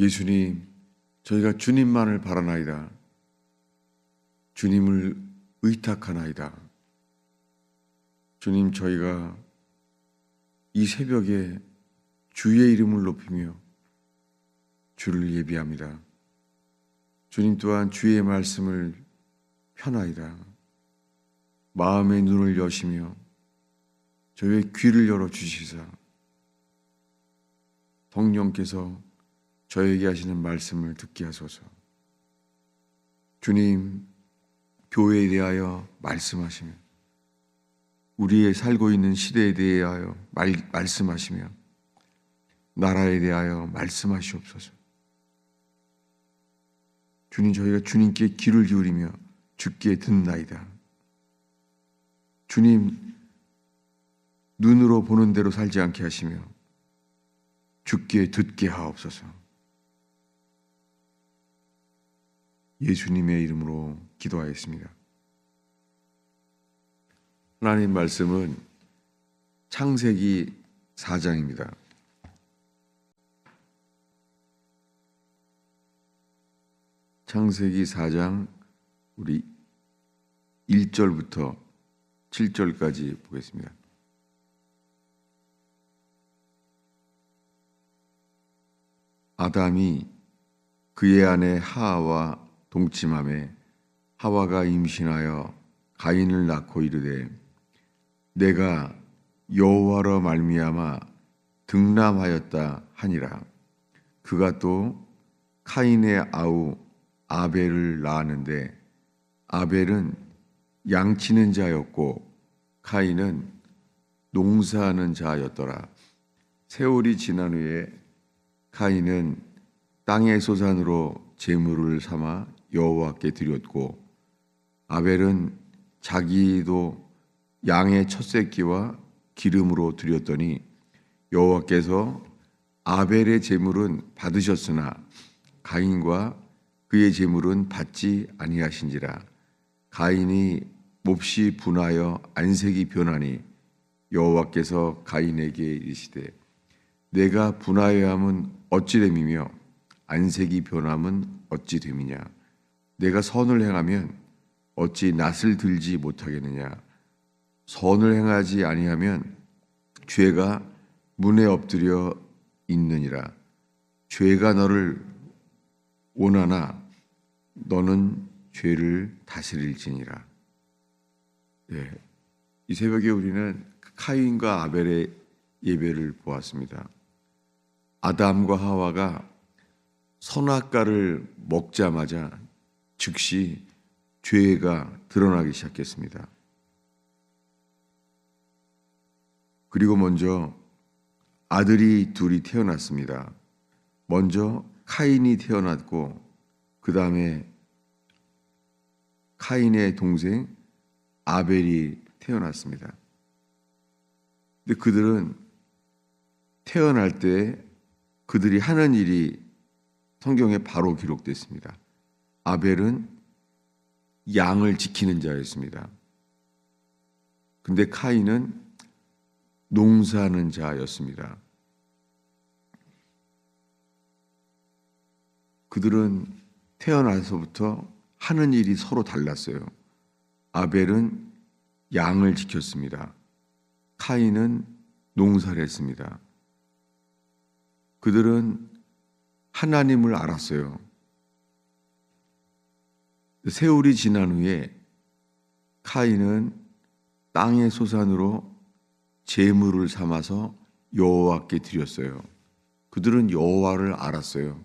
예수님, 저희가 주님만을 바라나이다. 주님을 의탁하나이다. 주님, 저희가 이 새벽에 주의 이름을 높이며 주를 예비합니다. 주님 또한 주의 말씀을 펴나이다. 마음의 눈을 여시며 저희의 귀를 열어주시사 성령께서 저에게 하시는 말씀을 듣게 하소서. 주님, 교회에 대하여 말씀하시며 우리의 살고 있는 시대에 대하여 말씀하시며 나라에 대하여 말씀하시옵소서. 주님, 저희가 주님께 귀를 기울이며 주께 듣나이다. 주님, 눈으로 보는 대로 살지 않게 하시며 주께 듣게 하옵소서. 예수님의 이름으로 기도하였습니다. 하나님 말씀은 창세기 4장입니다. 창세기 4장 우리 1절부터 7절까지 보겠습니다. 아담이 그의 아내 하와와 동침하매 하와가 임신하여 가인을 낳고 이르되 내가 여호와로 말미암아 등남하였다 하니라. 그가 또 카인의 아우 아벨을 낳았는데 아벨은 양치는 자였고 카인은 농사하는 자였더라. 세월이 지난 후에 카인은 땅의 소산으로 제물을 삼아 여호와께 드렸고 아벨은 자기도 양의 첫 새끼와 기름으로 드렸더니 여호와께서 아벨의 제물은 받으셨으나 가인과 그의 제물은 받지 아니하신지라. 가인이 몹시 분하여 안색이 변하니 여호와께서 가인에게 이르시되 내가 분하여함은 어찌 됨이며 안색이 변함은 어찌 됨이냐. 내가 선을 행하면 어찌 낯을 들지 못하겠느냐. 선을 행하지 아니하면 죄가 문에 엎드려 있느니라. 죄가 너를 원하나 너는 죄를 다스릴지니라. 이 새벽에 우리는 카인과 아벨의 예배를 보았습니다. 아담과 하와가 선악과를 먹자마자 즉시 죄가 드러나기 시작했습니다. 그리고 먼저 아들이 둘이 태어났습니다. 먼저 카인이 태어났고 그 다음에 카인의 동생 아벨이 태어났습니다. 근데 그들은 태어날 때 그들이 하는 일이 성경에 바로 기록됐습니다. 아벨은 양을 지키는 자였습니다. 근데 카인은 농사하는 자였습니다. 그들은 태어나서부터 하는 일이 서로 달랐어요. 아벨은 양을 지켰습니다. 카인은 농사를 했습니다. 그들은 하나님을 알았어요. 세월이 지난 후에 카인은 땅의 소산으로 제물을 삼아서 여호와께 드렸어요. 그들은 여호와를 알았어요.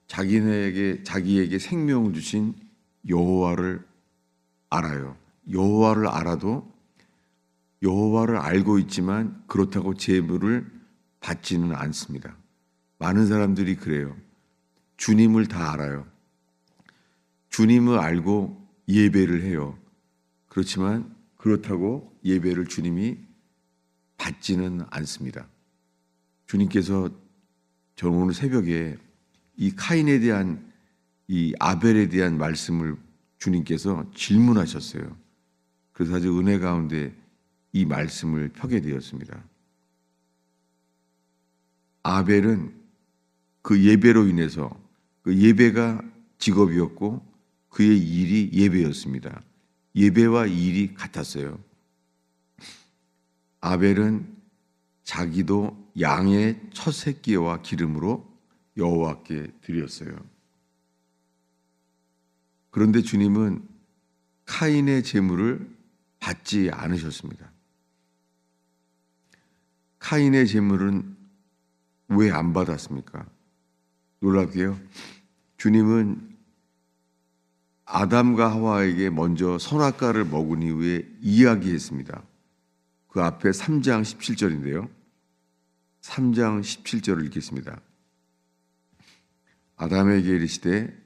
자기에게 생명을 주신 여호와를 알아요. 여호와를 알아도 여호와를 알고 있지만 그렇다고 제물을 받지는 않습니다. 많은 사람들이 그래요. 주님을 다 알아요. 주님을 알고 예배를 해요. 그렇지만 그렇다고 예배를 주님이 받지는 않습니다. 주님께서 저는 오늘 새벽에 이 카인에 대한 이 아벨에 대한 말씀을 주님께서 질문하셨어요. 그래서 아주 은혜 가운데 이 말씀을 펴게 되었습니다. 아벨은 그 예배로 인해서 그 예배가 직업이었고 그의 일이 예배였습니다. 예배와 일이 같았어요. 아벨은 자기도 양의 첫 새끼와 기름으로 여호와께 드렸어요. 그런데 주님은 카인의 제물을 받지 않으셨습니다. 카인의 제물은 왜 안 받았습니까? 놀랍게요. 주님은 아담과 하와에게 먼저 선악과를 먹은 이후에 이야기했습니다. 그 앞에 3장 17절인데요. 3장 17절을 읽겠습니다. 아담에게 이르시되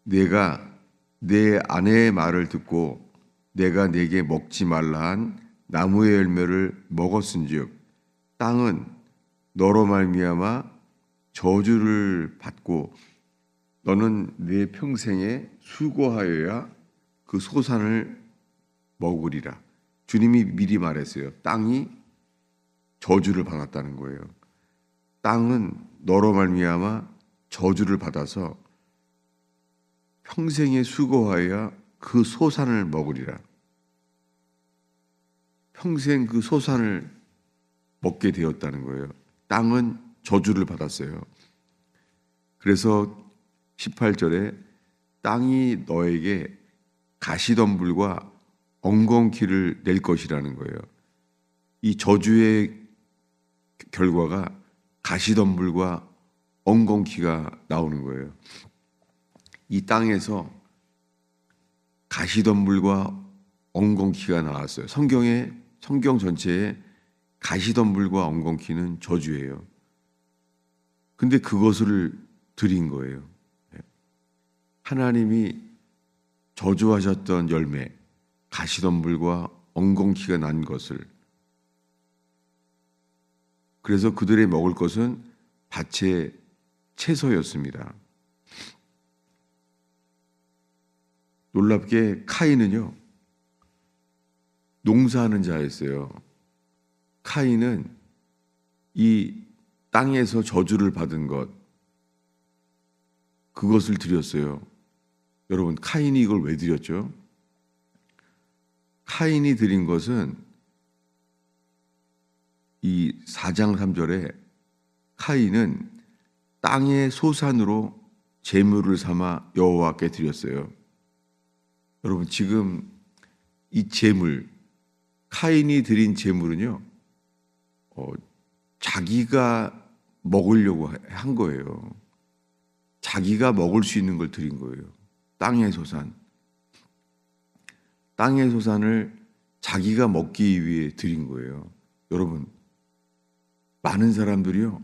내가 내 아내의 말을 듣고 내가 네게 먹지 말라 한 나무의 열매를 먹었은즉 땅은 너로 말미암아 저주를 받고 너는 네 평생에 수고하여야 그 소산을 먹으리라. 주님이 미리 말했어요. 땅이 저주를 받았다는 거예요. 땅은 너로 말미암아 저주를 받아서 평생에 수고하여야 그 소산을 먹으리라. 평생 그 소산을 먹게 되었다는 거예요. 땅은 저주를 받았어요. 그래서 18절에 땅이 너에게 가시덤불과 엉겅퀴를 낼 것이라는 거예요. 이 저주의 결과가 가시덤불과 엉겅퀴가 나오는 거예요. 이 땅에서 가시덤불과 엉겅퀴가 나왔어요. 성경 전체에 가시덤불과 엉겅퀴는 저주예요. 근데 그것을 드린 거예요. 하나님이 저주하셨던 열매, 가시덤불과 엉겅퀴가 난 것을, 그래서 그들이 먹을 것은 밭의 채소였습니다. 놀랍게 카인은요, 농사하는 자였어요. 카인은 이 땅에서 저주를 받은 것, 그것을 드렸어요. 여러분, 카인이 이걸 왜 드렸죠? 카인이 드린 것은 이 4장 3절에 카인은 땅의 소산으로 제물을 삼아 여호와께 드렸어요. 여러분, 지금 이 제물, 카인이 드린 제물은요, 자기가 먹으려고 한 거예요. 자기가 먹을 수 있는 걸 드린 거예요. 땅의 소산. 땅의 소산을 자기가 먹기 위해 드린 거예요. 여러분, 많은 사람들이요,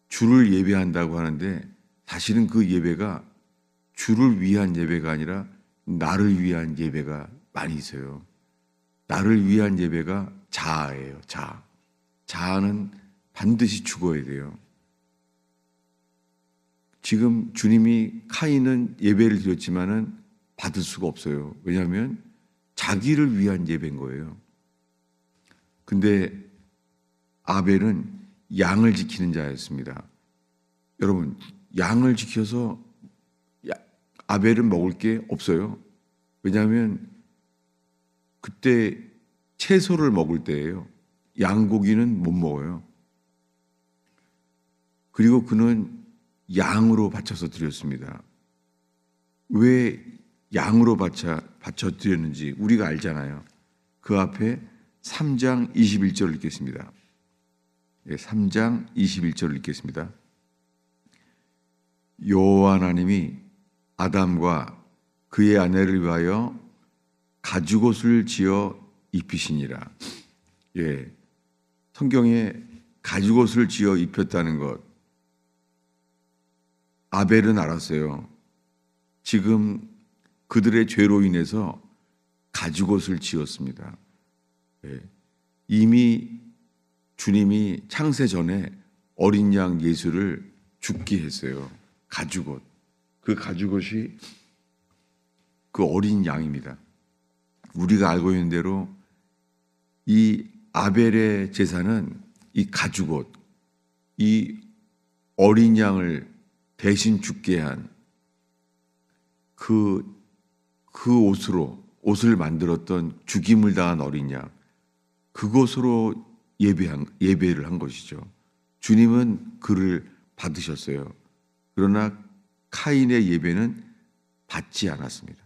주를 예배한다고 하는데 사실은 그 예배가 주를 위한 예배가 아니라 나를 위한 예배가 많이 있어요. 나를 위한 예배가 자아예요. 자아. 자아는 반드시 죽어야 돼요. 지금 주님이 카인은 예배를 드렸지만은 받을 수가 없어요. 왜냐하면 자기를 위한 예배인 거예요. 근데 아벨은 양을 지키는 자였습니다. 여러분, 양을 지켜서 아벨은 먹을 게 없어요. 왜냐하면 그때 채소를 먹을 때예요. 양고기는 못 먹어요. 그리고 그는 양으로 바쳐서 드렸습니다. 왜 양으로 바쳐 드렸는지 우리가 알잖아요. 그 앞에 3장 21절을 읽겠습니다. 3장 21절을 읽겠습니다. 여호와 하나님이 아담과 그의 아내를 위하여 가죽옷을 지어 입히시니라. 성경에 가죽옷을 지어 입혔다는 것, 아벨은 알았어요. 지금 그들의 죄로 인해서 가죽옷을 지었습니다. 이미 주님이 창세 전에 어린 양 예수를 죽게 했어요. 가죽옷. 그 가죽옷이 그 어린 양입니다. 우리가 알고 있는 대로 이 아벨의 제사는 이 가죽옷, 이 어린 양을 대신 죽게 한 그 옷을 만들었던 죽임을 당한 어린 양, 그것으로 예배를 한 것이죠. 주님은 그를 받으셨어요. 그러나 카인의 예배는 받지 않았습니다.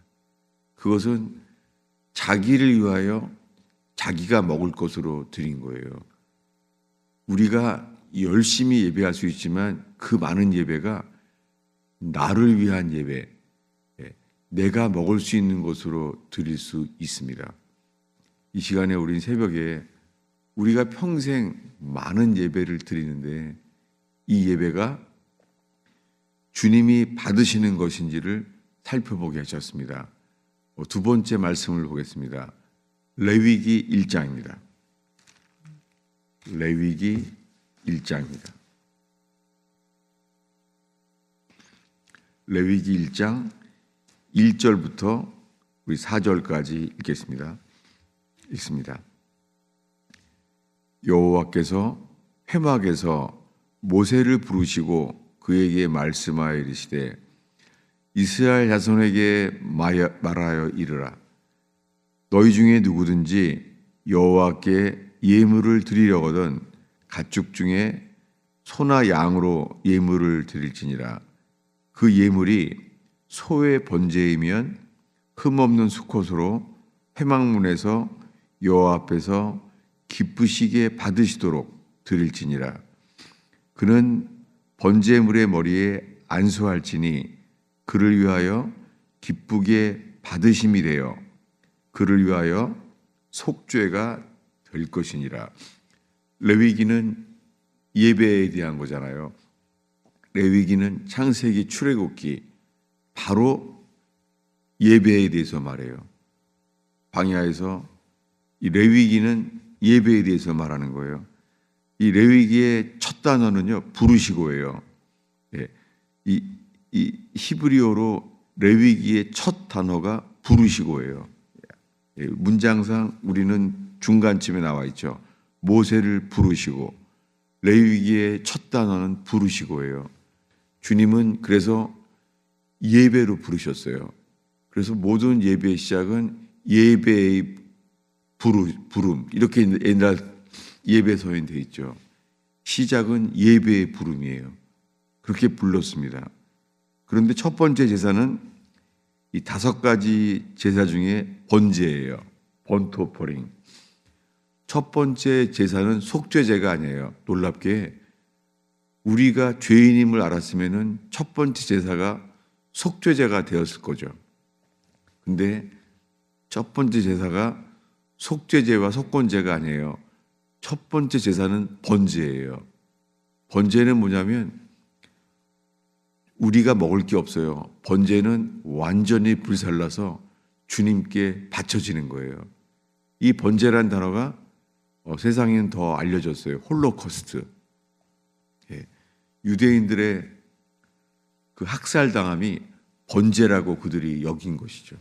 그것은 자기를 위하여 자기가 먹을 것으로 드린 거예요. 우리가 열심히 예배할 수 있지만 그 많은 예배가 나를 위한 예배, 내가 먹을 수 있는 것으로 드릴 수 있습니다. 이 시간에 우린 새벽에 우리가 평생 많은 예배를 드리는데 이 예배가 주님이 받으시는 것인지를 살펴보게 하셨습니다. 두 번째 말씀을 보겠습니다. 레위기 1장입니다. 레위기 1장입니다. 레위기 1장 1절부터 우리 4절까지 읽습니다. 여호와께서 회막에서 모세를 부르시고 그에게 말씀하여 이르시되 이스라엘 자손에게 말하여 이르라. 너희 중에 누구든지 여호와께 예물을 드리려거든 가축 중에 소나 양으로 예물을 드릴지니라. 그 예물이 소의 번제이면 흠없는 수컷으로 회막문에서 여호와 앞에서 기쁘시게 받으시도록 드릴지니라. 그는 번제물의 머리에 안수할지니 그를 위하여 기쁘게 받으심이 되어 그를 위하여 속죄가 될 것이니라. 레위기는 예배에 대한 거잖아요. 레위기는 창세기 출애굽기 바로 예배에 대해서 말해요. 광야에서 이 레위기는 예배에 대해서 말하는 거예요. 이 레위기의 첫 단어는요, 부르시고예요. 이 히브리어로 레위기의 첫 단어가 부르시고예요. 문장상 우리는 중간쯤에 나와 있죠. 모세를 부르시고, 레위기의 첫 단어는 부르시고예요. 주님은 그래서 예배로 부르셨어요. 그래서 모든 예배의 시작은 예배의 부름, 이렇게 옛날 예배서에 되어 있죠. 시작은 예배의 부름이에요. 그렇게 불렀습니다. 그런데 첫 번째 제사는 이 5가지 제사 중에 번제예요. 번토퍼링. 첫 번째 제사는 속죄제가 아니에요. 놀랍게 우리가 죄인임을 알았으면은 첫 번째 제사가 속죄제가 되었을 거죠. 근데 첫 번째 제사가 속죄제와 속건제가 아니에요. 첫 번째 제사는 번제예요. 번제는 뭐냐면 우리가 먹을 게 없어요. 번제는 완전히 불살라서 주님께 바쳐지는 거예요. 이 번제란 단어가 세상에는 더 알려졌어요. 홀로코스트. 유대인들의 그 학살당함이 번제라고 그들이 여긴 것이죠.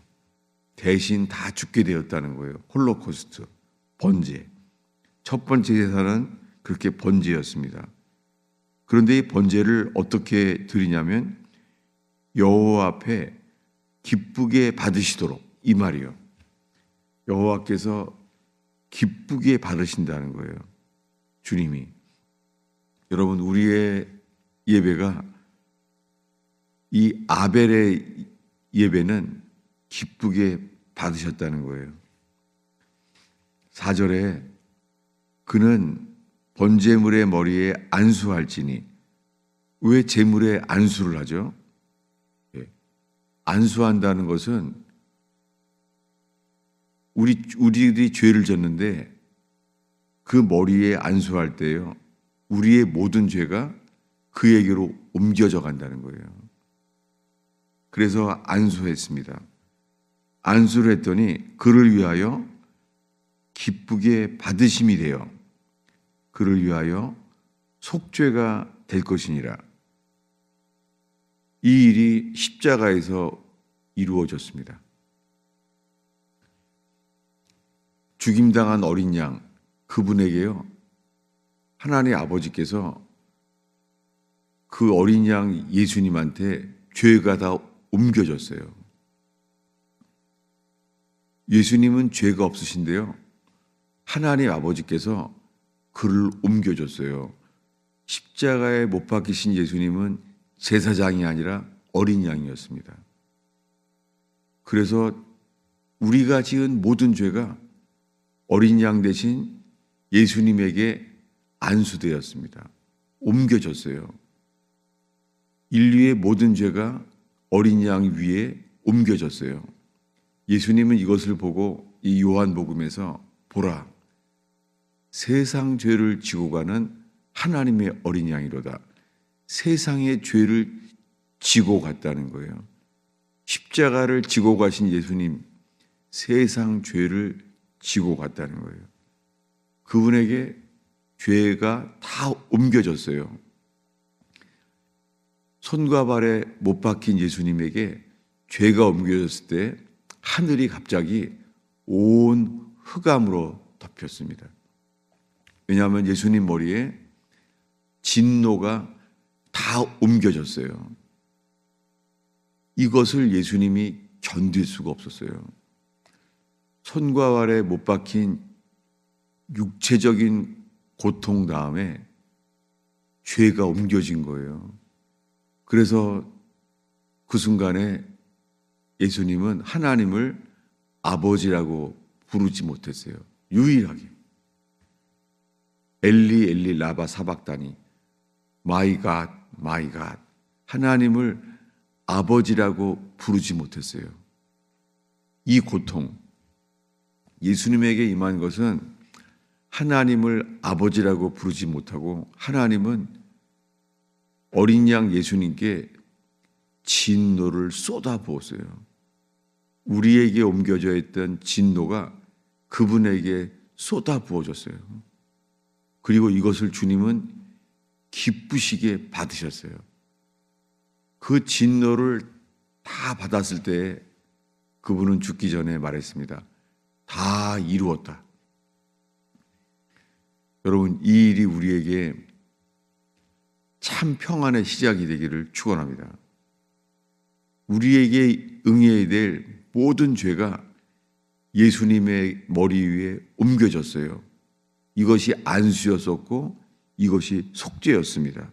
대신 다 죽게 되었다는 거예요. 홀로코스트, 번제. 첫 번째 제사는 그렇게 번제였습니다. 그런데 이 번제를 어떻게 드리냐면 여호와 앞에 기쁘게 받으시도록, 이 말이요. 여호와께서 기쁘게 받으신다는 거예요. 주님이. 여러분, 우리의 예배가, 이 아벨의 예배는 기쁘게 받으셨다는 거예요. 4절에 그는 번제물의 머리에 안수할지니, 왜 제물에 안수를 하죠? 안수한다는 것은 우리들이 죄를 졌는데 그 머리에 안수할 때요, 우리의 모든 죄가 그에게로 옮겨져 간다는 거예요. 그래서 안수했습니다. 안수를 했더니 그를 위하여 기쁘게 받으심이 되어 그를 위하여 속죄가 될 것이니라. 이 일이 십자가에서 이루어졌습니다. 죽임당한 어린 양, 그분에게요, 하나님 아버지께서 그 어린 양 예수님한테 죄가 다 옮겨졌어요. 예수님은 죄가 없으신데요. 하나님 아버지께서 그를 옮겨줬어요. 십자가에 못 박히신 예수님은 제사장이 아니라 어린 양이었습니다. 그래서 우리가 지은 모든 죄가 어린 양 대신 예수님에게 안수되었습니다. 옮겨졌어요. 인류의 모든 죄가 어린 양 위에 옮겨졌어요. 예수님은 이것을 보고 이 요한복음에서 보라, 세상 죄를 지고 가는 하나님의 어린 양이로다. 세상의 죄를 지고 갔다는 거예요. 십자가를 지고 가신 예수님, 세상 죄를 지고 갔다는 거예요. 그분에게 죄가 다 옮겨졌어요. 손과 발에 못 박힌 예수님에게 죄가 옮겨졌을 때 하늘이 갑자기 온 흑암으로 덮였습니다. 왜냐하면 예수님 머리에 진노가 다 옮겨졌어요. 이것을 예수님이 견딜 수가 없었어요. 손과 발에 못 박힌 육체적인 고통 다음에 죄가 옮겨진 거예요. 그래서 그 순간에 예수님은 하나님을 아버지라고 부르지 못했어요. 유일하게. 엘리 엘리 라바 사박다니, 마이 갓 마이 갓, 하나님을 아버지라고 부르지 못했어요. 이 고통, 예수님에게 임한 것은 하나님을 아버지라고 부르지 못하고 하나님은 어린 양 예수님께 진노를 쏟아부었어요. 우리에게 옮겨져 있던 진노가 그분에게 쏟아부어졌어요. 그리고 이것을 주님은 기쁘시게 받으셨어요. 그 진노를 다 받았을 때 그분은 죽기 전에 말했습니다. 다 이루었다. 여러분, 이 일이 우리에게 참 평안의 시작이 되기를 축원합니다. 우리에게 응해야 될 모든 죄가 예수님의 머리 위에 옮겨졌어요. 이것이 안수였었고 이것이 속죄였습니다.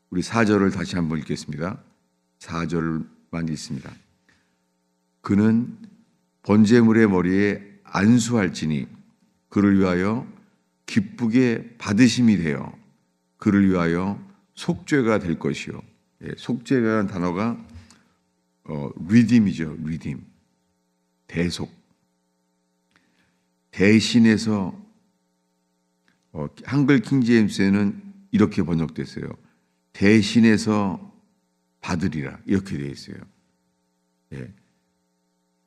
우리 4절을 다시 한번 읽겠습니다. 4절만 읽습니다. 그는 번제물의 머리에 안수할지니 그를 위하여 기쁘게 받으심이 되어 그를 위하여 속죄가 될 것이요. 속죄라는 단어가 redeem이죠. redeem. 대속. 대신해서 한글 킹제임스에는 이렇게 번역됐어요. 대신해서 받으리라 이렇게 되어 있어요.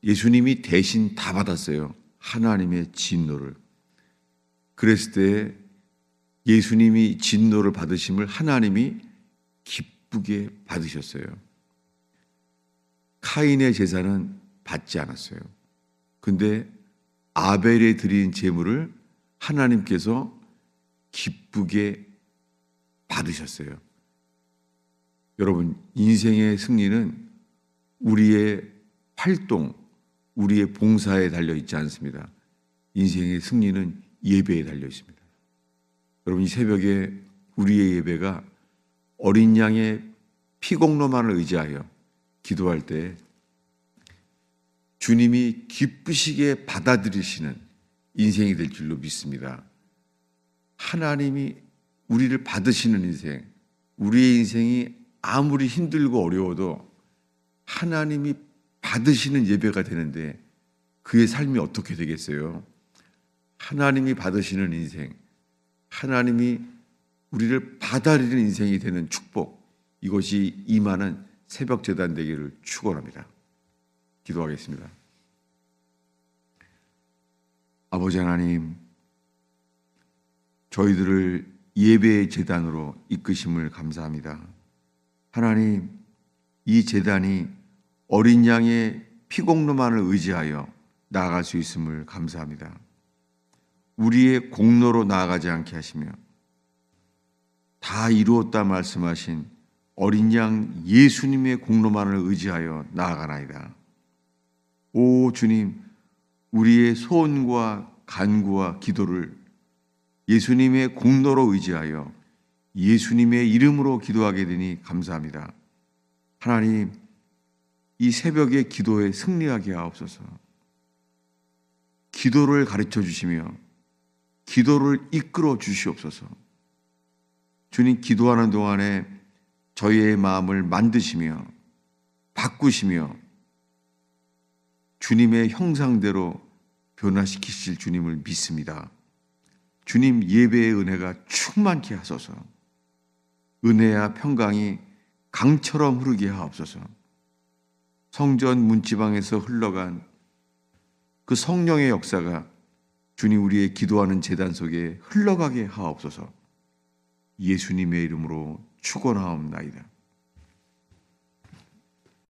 예수님이 대신 다 받았어요. 하나님의 진노를. 그랬을 때 예수님이 진노를 받으심을 하나님이 기쁘게 받으셨어요. 카인의 제사는 받지 않았어요. 근데 아벨에 드린 제물을 하나님께서 기쁘게 받으셨어요. 여러분, 인생의 승리는 우리의 활동, 우리의 봉사에 달려 있지 않습니다. 인생의 승리는 예배에 달려 있습니다. 여러분, 이 새벽에 우리의 예배가 어린 양의 피공로만을 의지하여 기도할 때 주님이 기쁘시게 받아들이시는 인생이 될 줄로 믿습니다. 하나님이 우리를 받으시는 인생, 우리의 인생이 아무리 힘들고 어려워도 하나님이 받으시는 예배가 되는데 그의 삶이 어떻게 되겠어요? 하나님이 받으시는 인생, 하나님이 우리를 받아들이는 인생이 되는 축복, 이것이 임하는 새벽 제단 되기를 축원합니다. 기도하겠습니다. 아버지 하나님, 저희들을 예배의 제단으로 이끄심을 감사합니다. 하나님, 이 제단이 어린 양의 피공로만을 의지하여 나아갈 수 있음을 감사합니다. 우리의 공로로 나아가지 않게 하시며 다 이루었다 말씀하신 어린 양 예수님의 공로만을 의지하여 나아가나이다. 오 주님, 우리의 소원과 간구와 기도를 예수님의 공로로 의지하여 예수님의 이름으로 기도하게 되니 감사합니다. 하나님, 이 새벽에 기도에 승리하게 하옵소서. 기도를 가르쳐 주시며 기도를 이끌어 주시옵소서. 주님, 기도하는 동안에 저희의 마음을 만드시며 바꾸시며 주님의 형상대로 변화시키실 주님을 믿습니다. 주님, 예배의 은혜가 충만케 하소서. 은혜와 평강이 강처럼 흐르게 하옵소서. 성전 문지방에서 흘러간 그 성령의 역사가 주님, 우리의 기도하는 제단 속에 흘러가게 하옵소서. 예수님의 이름으로 축원하옵나이다.